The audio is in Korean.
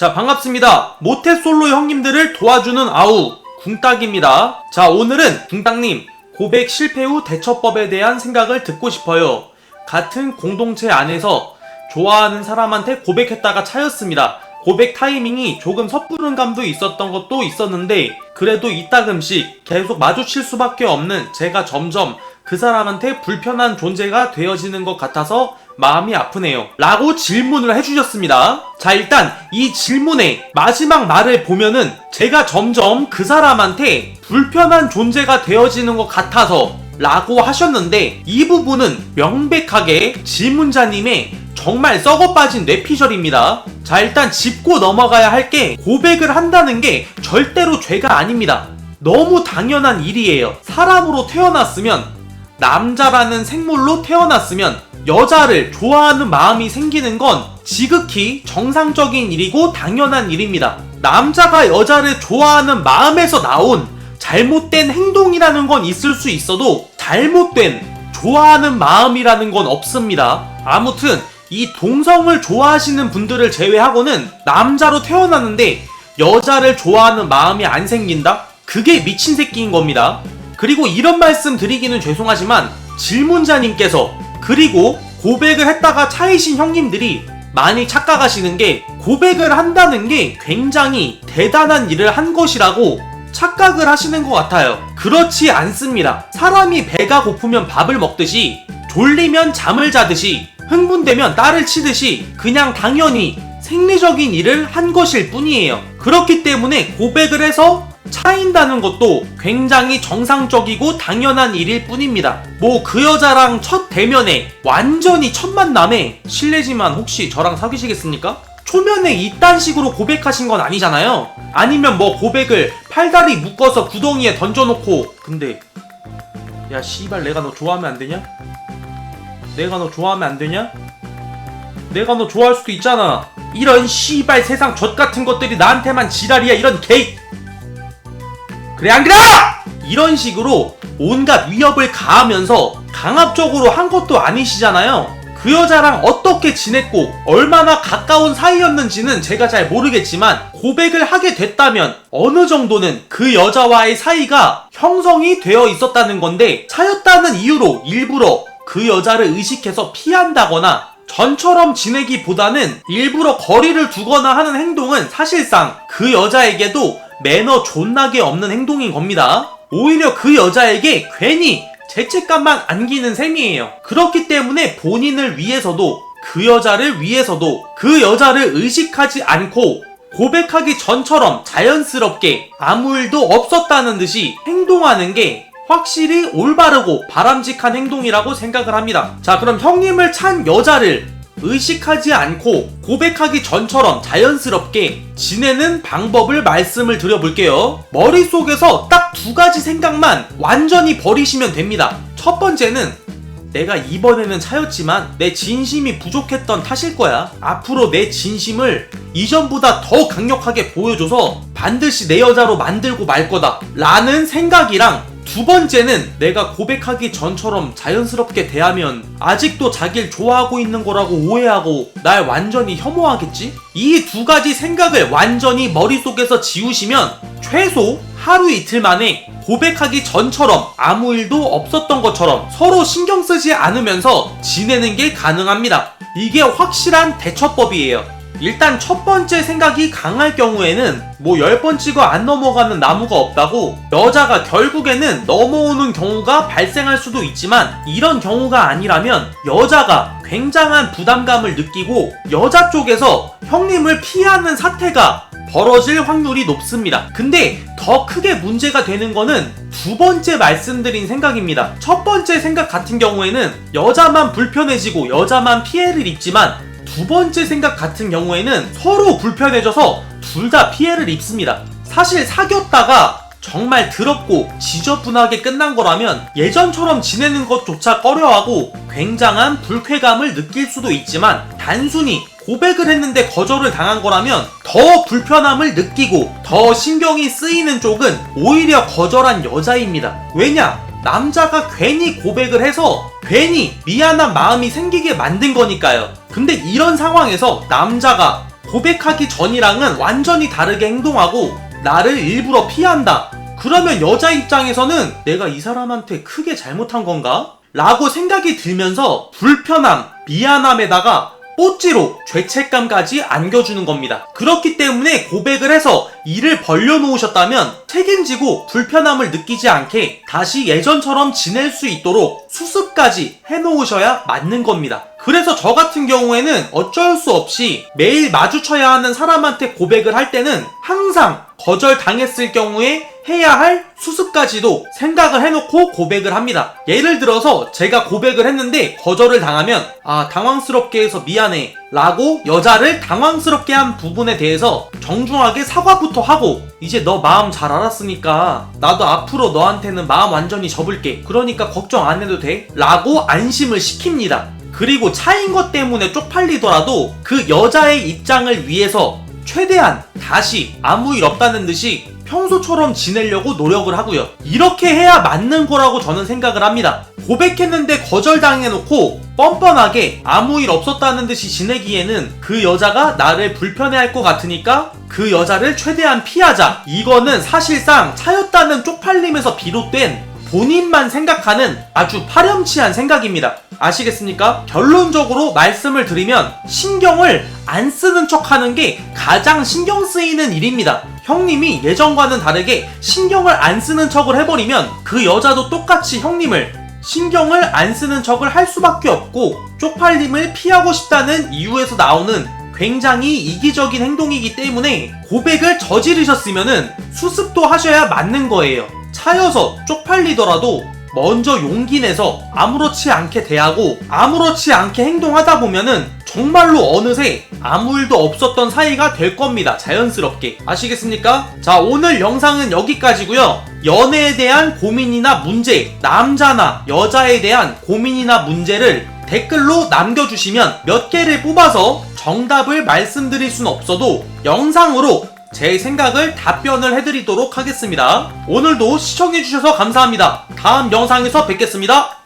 자, 반갑습니다. 모태솔로 형님들을 도와주는 아우 궁딱입니다. 자, 오늘은 궁딱님 고백 실패 후 대처법에 대한 생각을 듣고 싶어요. 같은 공동체 안에서 좋아하는 사람한테 고백했다가 차였습니다. 고백 타이밍이 조금 섣부른 감도 있었던 것도 있었는데 그래도 이따금씩 계속 마주칠 수밖에 없는 제가 점점 그 사람한테 불편한 존재가 되어지는 것 같아서 마음이 아프네요. 라고 질문을 해주셨습니다. 자, 일단 이 질문의 마지막 말을 보면은 제가 점점 그 사람한테 불편한 존재가 되어지는 것 같아서 라고 하셨는데 이 부분은 명백하게 질문자님의 정말 썩어빠진 뇌피셜입니다. 자, 일단 짚고 넘어가야 할 게 고백을 한다는 게 절대로 죄가 아닙니다. 너무 당연한 일이에요. 사람으로 태어났으면 남자라는 생물로 태어났으면 여자를 좋아하는 마음이 생기는 건 지극히 정상적인 일이고 당연한 일입니다. 남자가 여자를 좋아하는 마음에서 나온 잘못된 행동이라는 건 있을 수 있어도 잘못된 좋아하는 마음이라는 건 없습니다. 아무튼 이 동성을 좋아하시는 분들을 제외하고는 남자로 태어났는데 여자를 좋아하는 마음이 안 생긴다? 그게 미친 새끼인 겁니다. 그리고 이런 말씀 드리기는 죄송하지만 질문자님께서 그리고 고백을 했다가 차이신 형님들이 많이 착각하시는 게 고백을 한다는 게 굉장히 대단한 일을 한 것이라고 착각을 하시는 것 같아요. 그렇지 않습니다. 사람이 배가 고프면 밥을 먹듯이 졸리면 잠을 자듯이 흥분되면 딸을 치듯이 그냥 당연히 생리적인 일을 한 것일 뿐이에요. 그렇기 때문에 고백을 해서 차인다는 것도 굉장히 정상적이고 당연한 일일 뿐입니다. 뭐 그 여자랑 첫 대면에 완전히 첫 만남에 실례지만 혹시 저랑 사귀시겠습니까? 초면에 이딴 식으로 고백하신 건 아니잖아요. 아니면 뭐 고백을 팔다리 묶어서 구덩이에 던져놓고 근데 야 씨발 내가 너 좋아하면 안 되냐? 내가 너 좋아하면 안 되냐? 내가 너 좋아할 수도 있잖아. 이런 씨발 세상 젖같은 것들이 나한테만 지랄이야. 이런 개이 그래 안 그래? 이런 식으로 온갖 위협을 가하면서 강압적으로 한 것도 아니시잖아요. 그 여자랑 어떻게 지냈고 얼마나 가까운 사이였는지는 제가 잘 모르겠지만 고백을 하게 됐다면 어느 정도는 그 여자와의 사이가 형성이 되어 있었다는 건데 차였다는 이유로 일부러 그 여자를 의식해서 피한다거나 전처럼 지내기보다는 일부러 거리를 두거나 하는 행동은 사실상 그 여자에게도 매너 존나게 없는 행동인 겁니다. 오히려 그 여자에게 괜히 죄책감만 안기는 셈이에요. 그렇기 때문에 본인을 위해서도 그 여자를 위해서도 그 여자를 의식하지 않고 고백하기 전처럼 자연스럽게 아무 일도 없었다는 듯이 행동하는 게 확실히 올바르고 바람직한 행동이라고 생각을 합니다. 자, 그럼 형님을 찬 여자를 의식하지 않고 고백하기 전처럼 자연스럽게 지내는 방법을 말씀을 드려볼게요. 머릿속에서 딱 두 가지 생각만 완전히 버리시면 됩니다. 첫 번째는 내가 이번에는 차였지만 내 진심이 부족했던 탓일 거야. 앞으로 내 진심을 이전보다 더 강력하게 보여줘서 반드시 내 여자로 만들고 말 거다 라는 생각이랑 두 번째는 내가 고백하기 전처럼 자연스럽게 대하면 아직도 자기를 좋아하고 있는 거라고 오해하고 날 완전히 혐오하겠지? 이 두 가지 생각을 완전히 머릿속에서 지우시면 최소 하루 이틀 만에 고백하기 전처럼 아무 일도 없었던 것처럼 서로 신경 쓰지 않으면서 지내는 게 가능합니다. 이게 확실한 대처법이에요. 일단 첫 번째 생각이 강할 경우에는 뭐 10번 찍어 안 넘어가는 나무가 없다고 여자가 결국에는 넘어오는 경우가 발생할 수도 있지만 이런 경우가 아니라면 여자가 굉장한 부담감을 느끼고 여자 쪽에서 형님을 피하는 사태가 벌어질 확률이 높습니다. 근데 더 크게 문제가 되는 거는 두 번째 말씀드린 생각입니다. 첫 번째 생각 같은 경우에는 여자만 불편해지고 여자만 피해를 입지만 두 번째 생각 같은 경우에는 서로 불편해져서 둘 다 피해를 입습니다. 사실 사귀었다가 정말 더럽고 지저분하게 끝난 거라면 예전처럼 지내는 것조차 꺼려하고 굉장한 불쾌감을 느낄 수도 있지만 단순히 고백을 했는데 거절을 당한 거라면 더 불편함을 느끼고 더 신경이 쓰이는 쪽은 오히려 거절한 여자입니다. 왜냐? 남자가 괜히 고백을 해서 괜히 미안한 마음이 생기게 만든 거니까요. 근데 이런 상황에서 남자가 고백하기 전이랑은 완전히 다르게 행동하고 나를 일부러 피한다. 그러면 여자 입장에서는 내가 이 사람한테 크게 잘못한 건가? 라고 생각이 들면서 불편함, 미안함에다가 뽀찌로 죄책감까지 안겨주는 겁니다. 그렇기 때문에 고백을 해서 일을 벌려놓으셨다면 책임지고 불편함을 느끼지 않게 다시 예전처럼 지낼 수 있도록 수습까지 해놓으셔야 맞는 겁니다. 그래서 저 같은 경우에는 어쩔 수 없이 매일 마주쳐야 하는 사람한테 고백을 할 때는 항상 거절당했을 경우에 해야 할 수습까지도 생각을 해놓고 고백을 합니다. 예를 들어서 제가 고백을 했는데 거절을 당하면 당황스럽게 해서 미안해 라고 여자를 당황스럽게 한 부분에 대해서 정중하게 사과부터 하고 이제 너 마음 잘 알았으니까 나도 앞으로 너한테는 마음 완전히 접을게. 그러니까 걱정 안 해도 돼 라고 안심을 시킵니다. 그리고 차인 것 때문에 쪽팔리더라도 그 여자의 입장을 위해서 최대한 다시 아무 일 없다는 듯이 평소처럼 지내려고 노력을 하고요. 이렇게 해야 맞는 거라고 저는 생각을 합니다. 고백했는데 거절당해놓고 뻔뻔하게 아무 일 없었다는 듯이 지내기에는 그 여자가 나를 불편해할 것 같으니까 그 여자를 최대한 피하자. 이거는 사실상 차였다는 쪽팔림에서 비롯된 본인만 생각하는 아주 파렴치한 생각입니다. 아시겠습니까? 결론적으로 말씀을 드리면 신경을 안 쓰는 척 하는 게 가장 신경 쓰이는 일입니다. 형님이 예전과는 다르게 신경을 안 쓰는 척을 해버리면 그 여자도 똑같이 형님을 신경을 안 쓰는 척을 할 수밖에 없고 쪽팔림을 피하고 싶다는 이유에서 나오는 굉장히 이기적인 행동이기 때문에 고백을 저지르셨으면은 수습도 하셔야 맞는 거예요. 차여서 쪽팔리더라도 먼저 용기 내서 아무렇지 않게 대하고 아무렇지 않게 행동하다 보면은 정말로 어느새 아무 일도 없었던 사이가 될 겁니다. 자연스럽게. 아시겠습니까? 자, 오늘 영상은 여기까지고요. 연애에 대한 고민이나 문제, 남자나 여자에 대한 고민이나 문제를 댓글로 남겨주시면 몇 개를 뽑아서 정답을 말씀드릴 순 없어도 영상으로 제 생각을 답변을 해드리도록 하겠습니다. 오늘도 시청해주셔서 감사합니다. 다음 영상에서 뵙겠습니다.